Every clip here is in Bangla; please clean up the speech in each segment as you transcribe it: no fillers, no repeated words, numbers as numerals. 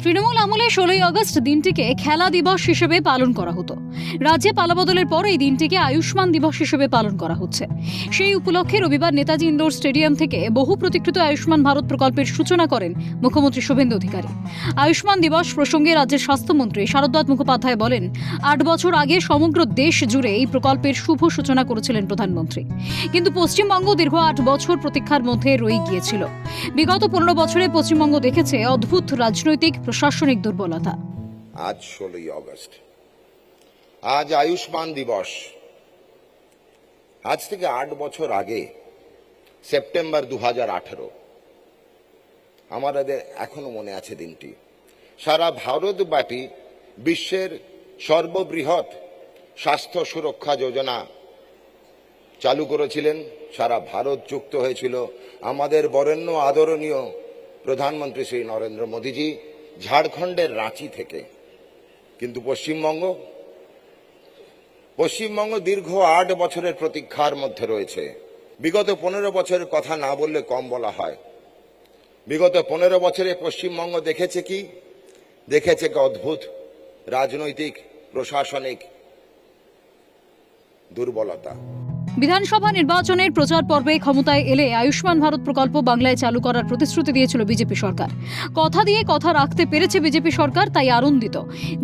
তৃণমূল আমলে 16ই আগস্ট দিনটিকে খেলা দিবস হিসেবে পালন করা হতো। রাজ্যে পালাবদলের পর এই দিনটিকে আয়ুষ্মান দিবস হিসেবে পালন করা হচ্ছে। সেই উপলক্ষে রবিবার নেতাজি ইন্ডোর স্টেডিয়াম থেকে বহু প্রতীক্ষিত আয়ুষ্মান ভারত প্রকল্পের সূচনা করেন মুখ্যমন্ত্রী শুভেন্দু অধিকারী। আয়ুষ্মান দিবস প্রসঙ্গে রাজ্যের স্বাস্থ্যমন্ত্রী শারদনাথ মুখোপাধ্যায় বলেন, 8 বছর আগে সমগ্র দেশ জুড়ে এই প্রকল্পের শুভ সূচনা করেছিলেন প্রধানমন্ত্রী। কিন্তু পশ্চিমবঙ্গ দীর্ঘ 8 বছর প্রতীক্ষার মধ্যে রয়ে গিয়েছিল। বিগত 15 বছরে পশ্চিমবঙ্গ দেখেছে অদ্ভুত রাজনৈতিক প্রশাসনিক দুর্বলতা। আজ 16ই আগস্ট, আজ আয়ুষ্মান দিবস। আজ থেকে 8 বছর আগে সেপ্টেম্বর 2018 আমাদের এখনো মনে আছে দিনটি। সারা ভারতব্যাপী বিশ্বের সর্ববৃহৎ স্বাস্থ্য সুরক্ষা যোজনা চালু করেছিলেন। সারা ভারত যুক্ত হয়েছিল আমাদের বরেণ্য আদরণীয় প্রধানমন্ত্রী শ্রী নরেন্দ্র মোদীজি ঝাড়খণ্ডের রাঁচি থেকে। কিন্তু পশ্চিমবঙ্গ দীর্ঘ 8 বছরের প্রতীক্ষার মধ্যে রয়েছে। বিগত 15 বছরের কথা না বললে কম বলা হয়। বিগত 15 বছরে পশ্চিমবঙ্গ দেখেছে কি অদ্ভুত রাজনৈতিক প্রশাসনিক দুর্বলতা। বিধানসভা নির্বাচনের প্রচার পর্বে ক্ষমতায় এলে আয়ুষ্মান ভারত প্রকল্প বাংলায় চালু করার প্রতিশ্রুতি দিয়েছিল বিজেপি সরকার। কথা দিয়ে কথা রাখতে পেরেছে বিজেপি সরকার, তাই আনন্দিত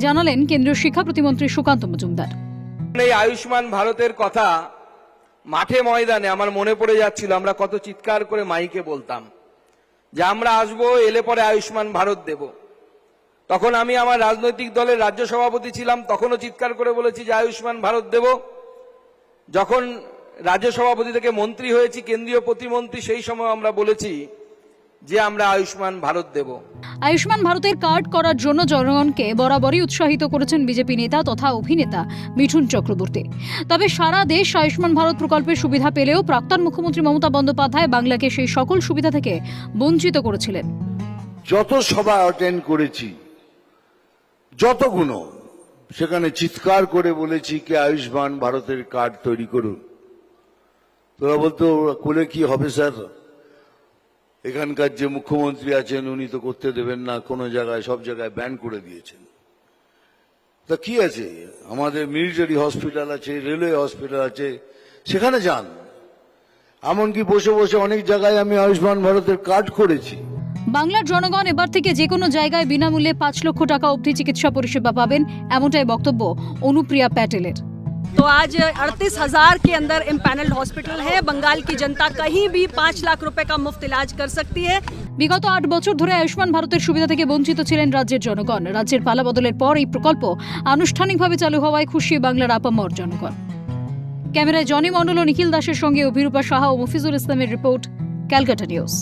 জানালেন কেন্দ্রীয় শিক্ষা প্রতিমন্ত্রী সুকান্ত মজুমদার। এই আয়ুষ্মান ভারতের কথা মাঠে ময়দানে আমার মনে পড়ে যাচ্ছিল, আমরা কত চিৎকার করে মাইকে বলতাম যে আমরা আসবো, এলে পরে আয়ুষ্মান ভারত দেব। তখন আমি আমার রাজনৈতিক দলের রাজ্য সভাপতি ছিলাম, তখনও চিৎকার করে বলেছি যে আয়ুষ্মান ভারত দেব। যখন রাজ্য সভাপতি থেকে মন্ত্রী হয়েছি, কেন্দ্রীয় প্রতিমন্ত্রী, সেই সময় আমরা বলেছি যে আমরা আয়ুষ্মান ভারত দেব। আয়ুষ্মান ভারতের কার্ড করার জন্য জনগণকে বরাবরই উৎসাহিত করেছেন বিজেপি নেতা তথা অভিনেতা মিঠুন চক্রবর্তী। তবে সারা দেশ আয়ুষ্মান ভারত প্রকল্পের সুবিধা পেলেও প্রাক্তন মুখ্যমন্ত্রী মমতা বন্দ্যোপাধ্যায় বাংলাকে সেই সকল সুবিধা থেকে বঞ্চিত করেছিলেন। যত সভা অ্যাটেন্ড করেছি, যতগুলো, সেখানে চিৎকার করে বলেছি কি আয়ুষ্মান ভারতের কার্ড তৈরি করুন। তোরা বলতো করে কি হবে স্যার, এখানকার যে মুখ্যমন্ত্রী আছেন উনি তো করতে দেবেন না, কোনো জায়গায় সব জায়গায় ব্যান করে দিয়েছেন। তা কি আছে, আমাদের মিলিটারি হসপিটাল আছে, রেলওয়ে হসপিটাল আছে, সেখানে যান। এমনকি বসে বসে অনেক জায়গায় আমি আয়ুষ্মান ভারতের কার্ড করেছি। বাংলার জনগণ এবার থেকে যে কোনো জায়গায় বিনামূল্যে 5 লক্ষ টাকা অবধি চিকিৎসা পরিষেবা পাবেন, এমনটাই বক্তব্য অনুপ্রিয়া প্যাটেলের। तो आज 38,000 के अंदर एम्पैनल्ड हॉस्पिटल है। बंगाल की जनता कहीं भी 5 लाख रुपए का मुफ्त इलाज कर सकती है। বিগত 8 বছর ধরে আয়ুষ্মান ভারতের সুবিধা থেকে বঞ্চিত ছিলেন রাজ্যের জনগণ। রাজ্যের পালাবদলের পর এই প্রকল্প আনুষ্ঠানিকভাবে চালু হওয়ায় খুশি বাংলার আপামর জনগণ। ক্যামেরায় জনি মণ্ডল ও নিখিল দাসের সঙ্গে অভিরূপা সাহা ও মফিজুল ইসলামের রিপোর্ট, ক্যালকাটা নিউজ।